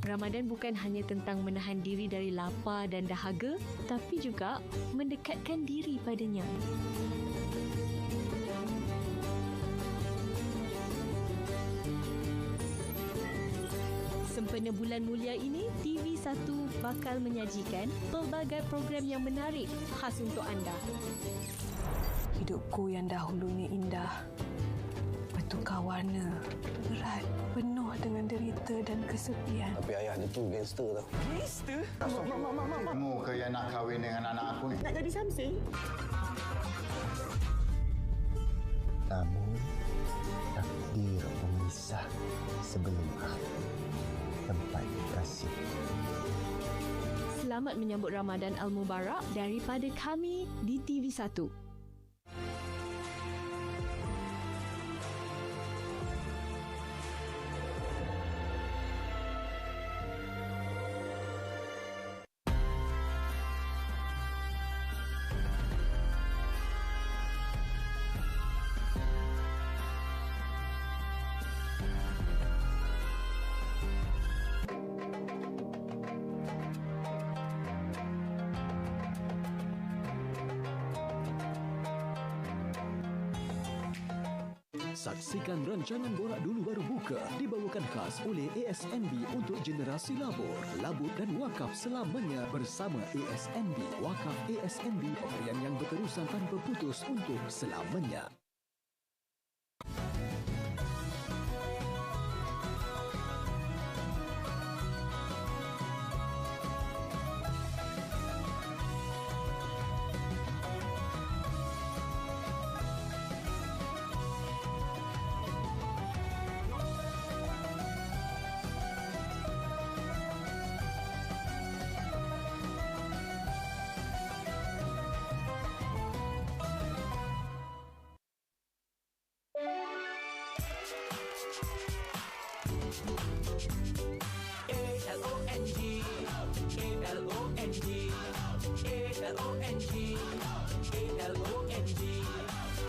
Ramadan bukan hanya tentang menahan diri dari lapar dan dahaga, tapi juga mendekatkan diri padanya. Sempena bulan mulia ini, TV1 bakal menyajikan pelbagai program yang menarik khas untuk anda. Hidupku yang dahulunya indah, bertukar warna, berat, penuh dengan derita dan kesepian. Tapi ayah dia tu gangster tau. Gangster? Kamu ke yang nak kahwin dengan anak aku ni? Nak jadi Samsung? Namun, takdir memisah sebelum akhir. Tempat kasih. Selamat menyambut Ramadan Al-Mubarak daripada kami di TV1. Saksikan rancangan Borak Dulu Baru Buka dibawakan khas oleh ASNB untuk generasi labur, labur dan wakaf selamanya bersama ASNB. Wakaf ASNB, pemberian yang berterusan tanpa putus untuk selamanya.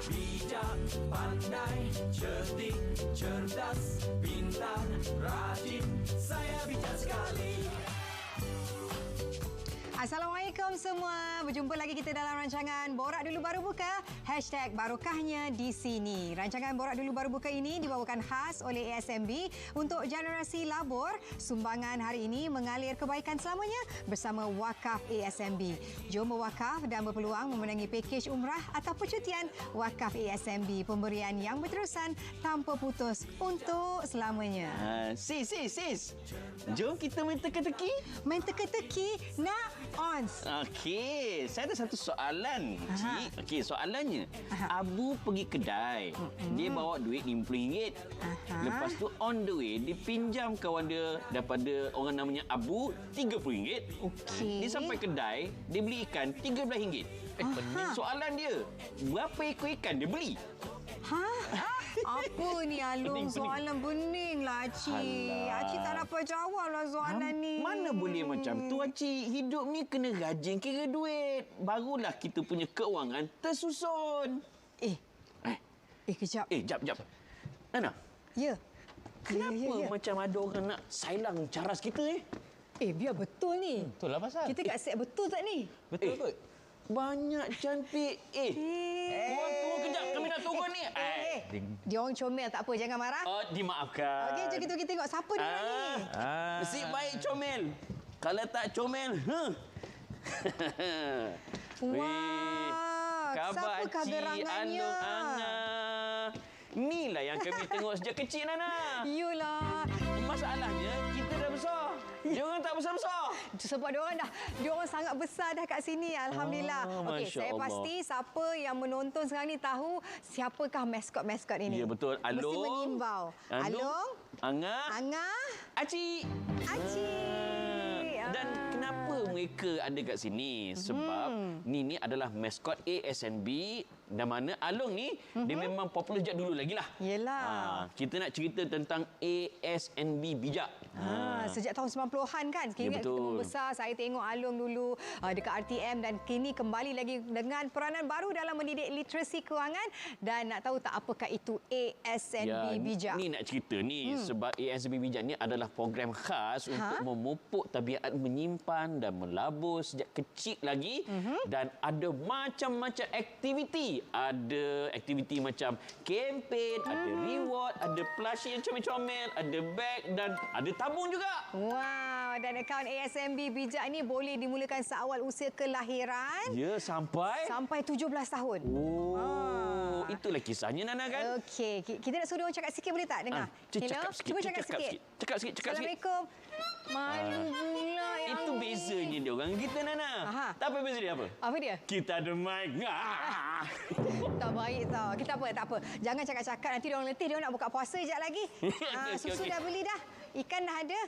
Bijak, pandai, cerdik, cerdas, pintar, rajin, saya bijak sekali. Assalamualaikum semua. Berjumpa lagi kita dalam rancangan Borak Dulu Baru Buka. #Barokahnya di sini. Rancangan Borak Dulu Baru Buka ini dibawakan khas oleh ASNB untuk generasi labur. Sumbangan hari ini mengalir kebaikan selamanya bersama Wakaf ASNB. Jom berwakaf dan berpeluang memenangi pakej umrah atau percutian Wakaf ASNB. Pemberian yang berterusan tanpa putus untuk selamanya. Sis. Jom kita main teka-teki. Main teka-teki nak ons. Okey, saya ada satu soalan, Cik. Okey, soalannya. Abu pergi kedai. Dia bawa duit RM50. Lepas tu on the way dia pinjam kawan dia daripada orang namanya Abu RM30. Okey. Dia sampai kedai, dia beli ikan RM13. Pening soalan dia. Berapa ekor ikan dia beli? Apa ni Alung? Soalan pening lah Acik. Acik tak dapat jawab lah soalan ni. Mana boleh macam tu, Acik? Hidup ni kena rajin kira duit. Barulah kita punya keuangan tersusun. Kejap. Jap. Nana. Ya. Kenapa macam ada orang nak sailang caras kita Biar betul ni. Betul lah pasal. Kita kat set betul tak ni? Betul kot. Banyak cantik. Korang tunggu kejap. Kami nak tunggu ni. Dia orang comel tak apa. Jangan marah. Oh, dimaafkan. Okey, jom kita pergi tengok siapa dia orang ni. Nasib baik comel. Kalau tak comel, Wah, siapakah gerangannya? Alung Angah. Inilah yang kami tengok sejak kecil, Nana. Yulah. Masalahnya, kita dah besar. Dia orang tak besar-besar. Sebab dia orang sangat besar dah kat sini. Alhamdulillah. Okey, saya Allah. pasti siapa yang menonton sekarang ni tahu siapakah maskot-maskot ini. Ya, betul. Alung. Mesti mengimbau. Alung. Angah. Acik. Dan kenapa mereka ada kat sini? Sebab ni adalah maskot ASNB. Dan mana Alung ni, dia memang popular sejak dulu lagi lah. Yelah. Kita nak cerita tentang ASNB bijak. Sejak tahun 90-an kan. Ingat kita betul. membesar, saya tengok Alung dulu dekat RTM dan kini kembali lagi dengan peranan baru dalam mendidik literasi kewangan dan nak tahu tak apakah itu ASNB Bijak. Ni nak cerita ni sebab ASNB Bijak ni adalah program khas untuk memupuk tabiat menyimpan dan melabur sejak kecil lagi dan ada macam-macam aktiviti. Ada aktiviti macam kempen, ada reward, ada plushie yang comel-comel, ada beg dan ada tabung juga. Wow, dan akaun ASNB Bijak ni boleh dimulakan seawal usia kelahiran Ya, sampai 17 tahun. Oh, itulah kisahnya Nana kan? Okey, kita nak suruh orang cakap sikit boleh tak dengar? Cakap sikit, cuba cakap sikit. Cakap sikit. Assalamualaikum. Malu pula yang Itu bezanya dia orang kita Nana. Tapi beza dia apa? Apa dia? Kita ada mic. Tak baik tau. Kita tak apa. Jangan cakap-cakap nanti dia orang letih, dia orang nak buka puasa sekejap lagi. Susu dah beli dah. Ikan dah ada.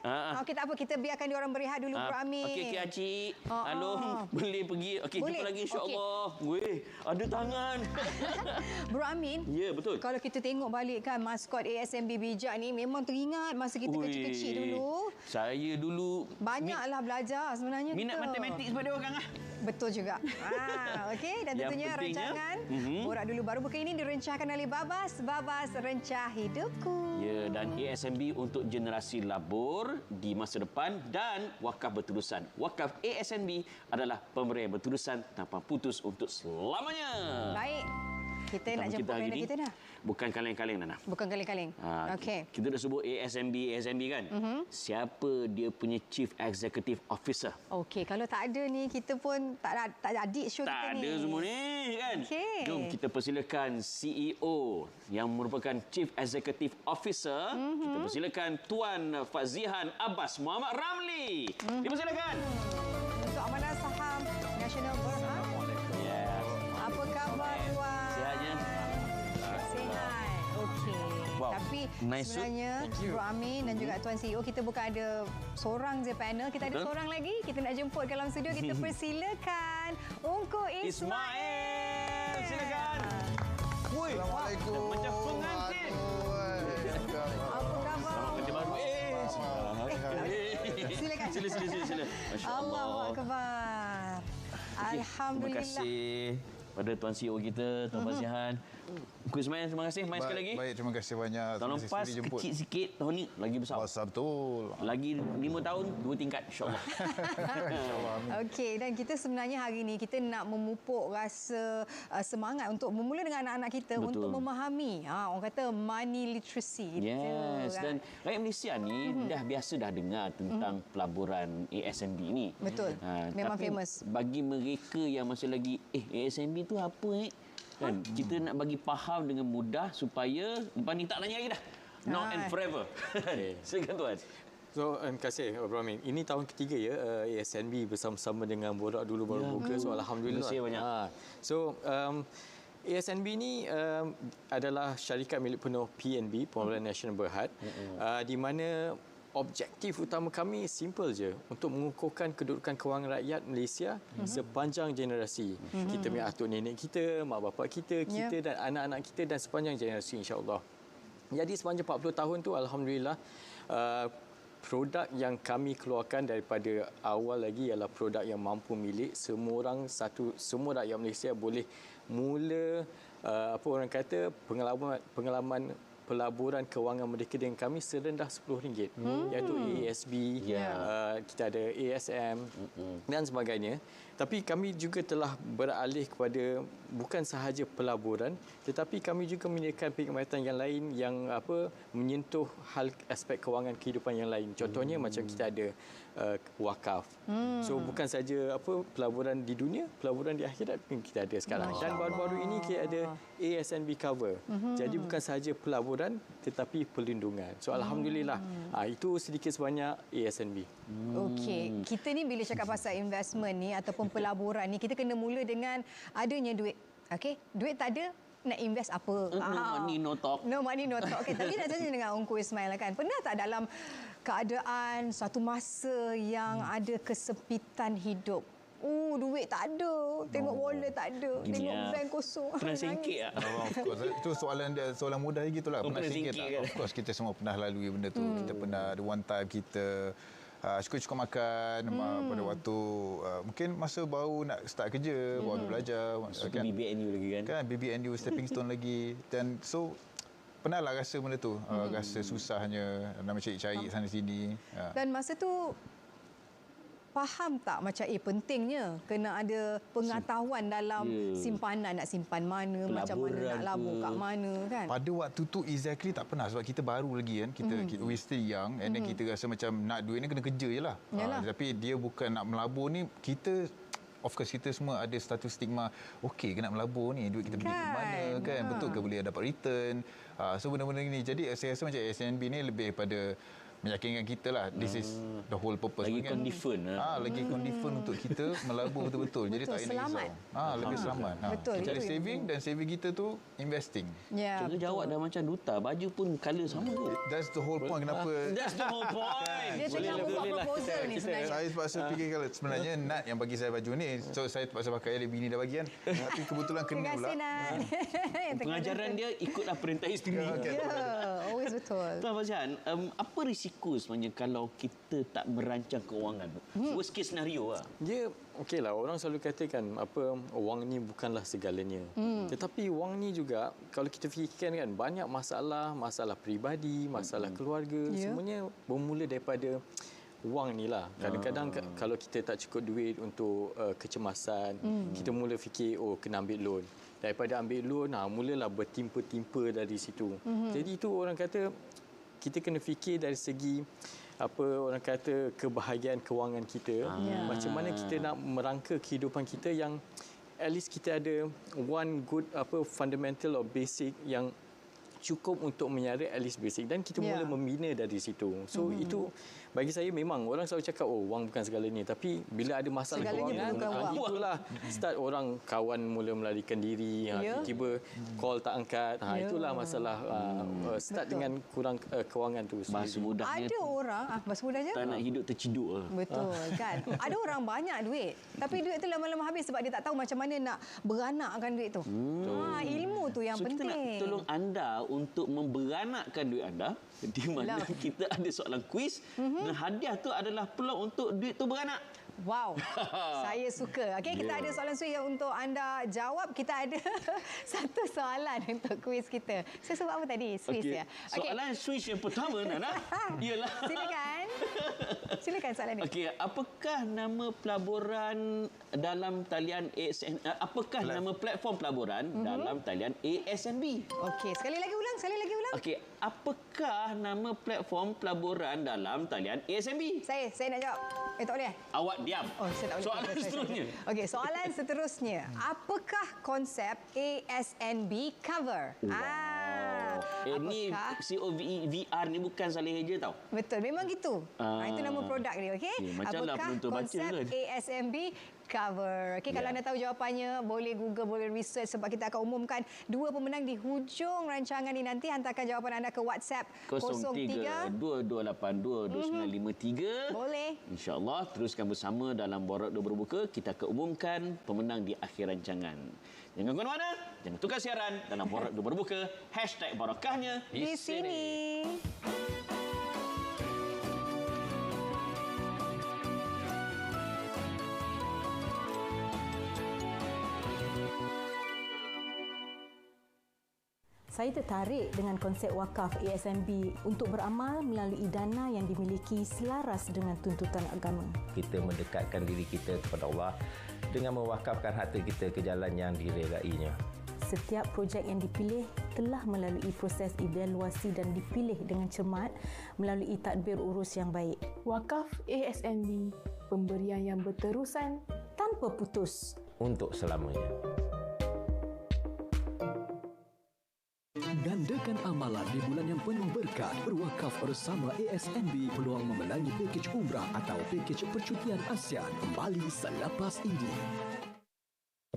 Okey tak apa, kita biarkan dia orang berehat dulu Bro Amin. Okey Acik. Alung boleh pergi. Okey, jumpa lagi insya-Allah. Weh, ada tangan. Bro Amin. Ya, betul. Kalau kita tengok balik kan maskot ASNB Bijak ni memang teringat masa kita kecil-kecil dulu. Saya dulu banyaklah belajar sebenarnya. Minat matematik sebab dia orang Betul juga. Okey, dan tentunya rancangan Borak Dulu Baru Buka ini direncanakan oleh Babas Rencah Hidupku. Ya, dan ASNB untuk generasi labur di masa depan dan wakaf berterusan. Wakaf ASNB adalah pemberian berterusan tanpa putus untuk selamanya. Baik. Kita nak jemput kerana kita dah. Bukan kaleng-kaleng, Nana. Bukan kaleng-kaleng. Okey. Kita dah sebut ASNB kan? Siapa dia punya Chief Executive Officer? Okey, kalau tak ada ni, kita pun tak ada adik show kita ni. Tak ada semua ni, kan? Okey. Jom kita persilakan CEO yang merupakan Chief Executive Officer. Kita persilakan Tuan Fazihan Abbas Muhammad Ramli. Dipersilakan. Untuk Amanah Saham Nasional Berhad. Yes. Apa khabar, Tuan? Sihatnya? Sihat. Okey. Wow. Tapi Nice sebenarnya Bro Amin dan juga Tuan CEO, kita bukan ada seorang je panel. Kita ada seorang lagi. Kita nak jemput dalam studio. Kita persilakan Ungku Ismail. Silakan. Woi, Assalamualaikum. macam pengantin. Apa khabar? Selamat kerja baru. Silakan. Sila. Masya-Allah. Allahu Akbar. Alhamdulillah. Terima kasih pada Tuan CEO kita, Tuan Fazihan. Uncle Ismail, terima kasih. Mai sekali lagi. Baik, terima kasih banyak. Tahun lepas kecil sikit, tahun ni lagi besar. Besar betul. Lagi 5 tahun, 2 tingkat insya-Allah. Okey, dan kita sebenarnya hari ini kita nak memupuk rasa semangat untuk bermula dengan anak-anak kita. Betul. Untuk memahami orang kata money literacy. Yes, kan? dan rakyat Malaysia ni dah biasa dah dengar tentang pelaburan ASNB ni. Betul. Memang tapi famous. Bagi mereka yang masih lagi ASNB tu apa kita nak bagi faham dengan mudah supaya lepas ni tak tanya lagi dah. Now and forever. Silakan Tuan. So, terima kasih Bro Amin. Ini tahun ketiga ya ASNB bersama-sama dengan Borak Dulu Baru Buka. So alhamdulillah. Terima kasih banyak. ASNB ni adalah syarikat milik penuh PNB, Pembangunan Nasional Berhad, di mana objektif utama kami simple je, untuk mengukuhkan kedudukan kewangan rakyat Malaysia sepanjang generasi. Kita punya atuk nenek kita, mak bapak kita dan anak-anak kita dan sepanjang generasi insya-Allah. Jadi sepanjang 40 tahun tu alhamdulillah produk yang kami keluarkan daripada awal lagi ialah produk yang mampu milik semua rakyat Malaysia boleh mula pengalaman pelaburan kewangan mereka dengan kami serendah RM10 iaitu ASB, kita ada ASM dan sebagainya. Tapi kami juga telah beralih kepada bukan sahaja pelaburan tetapi kami juga menyediakan perkhidmatan yang lain yang menyentuh hal aspek kewangan kehidupan yang lain. Contohnya macam kita ada wakaf. So bukan saja pelaburan di dunia, pelaburan di akhirat pun kita ada sekarang. Dan baru-baru ini kita ada ASNB cover. Jadi bukan sahaja pelaburan tetapi perlindungan. So alhamdulillah itu sedikit sebanyak ASNB. Okey, kita ni bila cakap pasal investment ni ataupun pelaburan ni, kita kena mula dengan adanya duit. Okey, duit tak ada, nak invest apa? No money, no talk. No money, no talk. Okey, tapi nak tanya dengan Ungku Ismail kan. Pernah tak dalam keadaan satu masa yang ada kesempitan hidup, duit tak ada. Tengok wallet tak ada. Tengok bank kosong. Pernah singkit tak? Of course. Itu soalan mudah gitulah. Pernah singkit singkit tak? kan? Of course, kita semua pernah lalui benda tu. Kita pernah ada one time kita cukup-cukup makan pada waktu mungkin masa baru nak start kerja, baru belajar. Kan? BBNU lagi kan? Kan, BBNU, stepping stone lagi. Dan so, pernah lah rasa benda tu. Rasa susahnya, nak cari-cari sana sini. Dan masa tu, faham tak macam pentingnya kena ada pengetahuan dalam simpanan, nak simpan mana, macam mana nak labur kat mana kan. Pada waktu tu exactly tak pernah sebab kita baru lagi kan. Kita we still young and then kita rasa macam nak duit ni kena kerja je lah. Tapi dia bukan nak melabur ni, kita of course kita semua ada status stigma okey ke nak melabur ni, duit kita pergi ke mana kan, betul ke boleh dapat return. So benda-benda ni, jadi saya rasa macam SNB ni lebih pada meyakinkan kita lah, this is the whole purpose. Lagi confident lagi confident untuk kita melabur betul-betul. Jadi tak payah risau. Lebih selamat. Betul. Kita ada saving dan saving kita tu investing. Ya. Contoh jawab dah macam duta, baju pun colour sama tu. That's the whole point kenapa. That's the whole point. Dia tengah buat proposal ni sebenarnya. Saya terpaksa fikir kalau sebenarnya Nat yang bagi saya baju ni. So saya terpaksa pakai, dia bini dah bagi kan. Tapi kebetulan kena pula. Terima kasih Nat. Pengajaran dia ikutlah perintah isteri. Ya, always betul. Tuan Fazian, apa risiko sebenarnya kalau kita tak merancang keuangan? Worst case scenario lah. Dia okeylah, orang selalu katakan wang ni bukanlah segalanya. Tetapi wang ni juga kalau kita fikirkan kan, banyak masalah peribadi, masalah keluarga, semuanya bermula daripada wang ni lah. Kadang-kadang kalau kita tak cukup duit untuk kecemasan, kita mula fikir kena ambil loan. Daripada ambil loan, mulalah bertimpa-timpa dari situ. Jadi itu orang kata kita kena fikir dari segi orang kata kebahagiaan kewangan kita. Macam mana kita nak merangka kehidupan kita yang at least kita ada one good fundamental or basic yang cukup untuk menyara at least basic, dan kita mula membina dari situ. So itu bagi saya memang orang selalu cakap wang bukan segalanya, tapi bila ada masalah kewangan, itulah start orang kawan mula melarikan diri, tiba-tiba call tak angkat, itulah masalah start dengan kurang kewangan tu. Bahasa mudahnya ada orang bahasa mudahnya tak nak hidup terciduk. Betul kan. Ada orang banyak duit, tapi duit tu lama-lama habis sebab dia tak tahu macam mana nak beranakkan duit tu. Ilmu tu yang penting. Kita nak tolong anda untuk memberanakkan duit anda, di mana kita ada soalan kuis dan hadiah tu adalah peluang untuk duit tu beranak. Wow, saya suka. Okey, kita ada soalan kuis yang untuk anda jawab. Kita ada satu soalan untuk kuis kita. Saya sebut apa tadi? Swiss ya. Soalan Swiss yang pertama Nana ialah Silakan soalan ni. Okey, apakah nama pelaburan dalam talian ASN? Apakah nama platform pelaburan dalam talian ASNB? Okey, sekali lagi ulang. Okey, apakah nama platform pelaburan dalam talian ASNB? Saya nak jawab. Tak boleh. Awak diam. Saya tak boleh. Soalan seterusnya. Okey, soalan seterusnya. Apakah konsep ASNB cover? Ini COVER ni bukan salah je tau. Betul, memang gitu. Itu nama produk dia, okey? Macamlah penonton baca konsep kan. ASNB cover? Okey, kalau anda tahu jawapannya, boleh Google, boleh research sebab kita akan umumkan dua pemenang di hujung rancangan ini nanti. Hantarkan jawapan anda ke WhatsApp 03-2282-2953. Boleh. InsyaAllah teruskan bersama dalam Borak 2 Berbuka. Kita akan umumkan pemenang di akhir rancangan. Jangan ke mana-mana, jangan tukar siaran dalam Borak 2 Berbuka. #Barakahnya di sini. Saya tertarik dengan konsep wakaf ASNB untuk beramal melalui dana yang dimiliki selaras dengan tuntutan agama. Kita mendekatkan diri kita kepada Allah dengan mewakafkan harta kita ke jalan yang diredainya. Setiap projek yang dipilih telah melalui proses evaluasi dan dipilih dengan cermat melalui tadbir urus yang baik. Wakaf ASNB, pemberian yang berterusan tanpa putus untuk selamanya. Gandakan amalan di bulan yang penuh berkat. Berwakaf bersama ASNB, peluang memenangi pakej umrah atau pakej percutian ASEAN kembali selepas ini.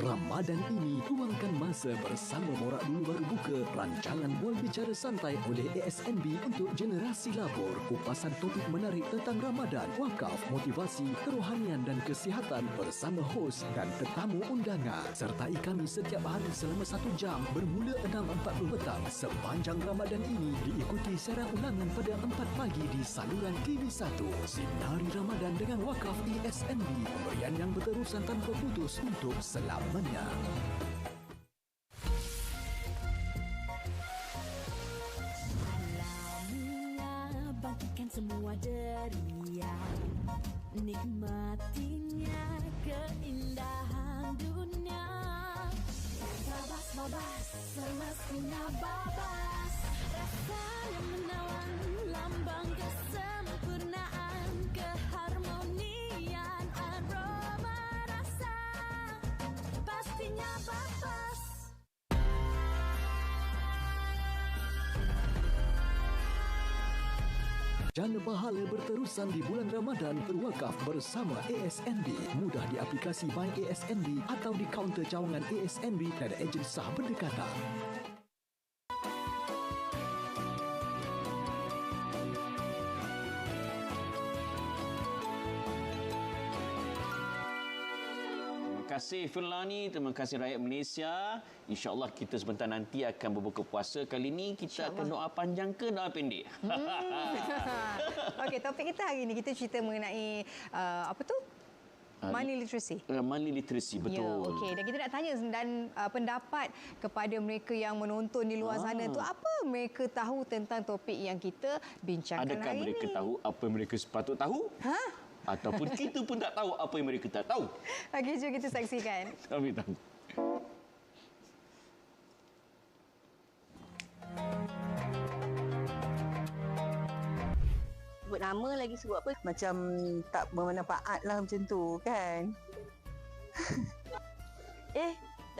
Ramadan ini, luangkan masa bersama Borak Dulu Baru Buka, rancangan Bual Bicara Santai oleh ASNB untuk generasi labor. Kupasan topik menarik tentang Ramadan, wakaf, motivasi, kerohanian dan kesihatan bersama hos dan tetamu undangan. Sertai kami setiap hari selama 1 jam bermula 6.40 petang. Sepanjang Ramadan ini, diikuti siaran ulangan pada 4 pagi di saluran TV1. Sinari Ramadan dengan wakaf ASNB. Pemberian yang berterusan tanpa putus untuk selamanya. Alamiah, bagikan semua deria, nikmatinya keindahan dunia. Babas, semestinya babas, rasanya menawan, lambang kesempurnaan, keharmonian, aroma rasa, pastinya babas. Jana pahala berterusan di bulan Ramadan berwakaf bersama ASNB. Mudah di aplikasi My ASNB atau di kaunter cawangan ASNB dan ejen sah berdekatan. Terima kasih Firlani, terima kasih rakyat Malaysia. InsyaAllah kita sebentar nanti akan berbuka puasa. Kali ini kita akan doa panjang ke doa pendek? Okey, topik kita hari ini kita cerita mengenai money literacy. Money literacy, betul. Ya, okey. Dan kita nak tanya dan pendapat kepada mereka yang menonton di luar sana tu, apa mereka tahu tentang topik yang kita bincangkan Adakah hari ini? mereka tahu apa yang mereka sepatut tahu? Ataupun kita pun tak tahu apa yang mereka tak tahu? Okey, jom kita saksikan. Kami tahu. Sebut nama lagi sebut apa? Macam tak bermanfaat lah macam tu kan.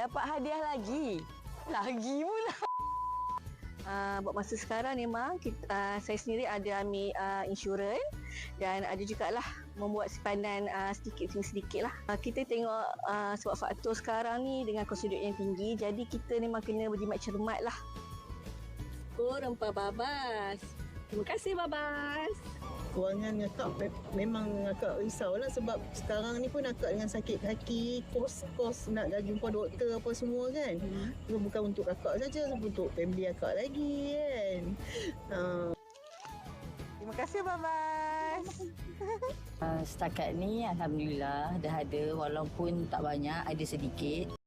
Dapat hadiah lagi. Lagi pula. Buat masa sekarang memang saya sendiri ada ambil insurans dan ada jugalah membuat simpanan sedikit demi sedikit lah. Kita tengok sebab faktor sekarang ni dengan kos hidup yang tinggi, jadi kita memang kena berjimat cermat lah. Rempah Babas. Terima kasih Babas. Kewangan akak memang akak risaulah sebab sekarang ni pun akak dengan sakit kaki, kos nak jumpa doktor apa semua kan. Bukan untuk akak saja, untuk family akak lagi kan. Terima kasih Babas. Setakat ni Alhamdulillah dah ada, walaupun tak banyak, ada sedikit.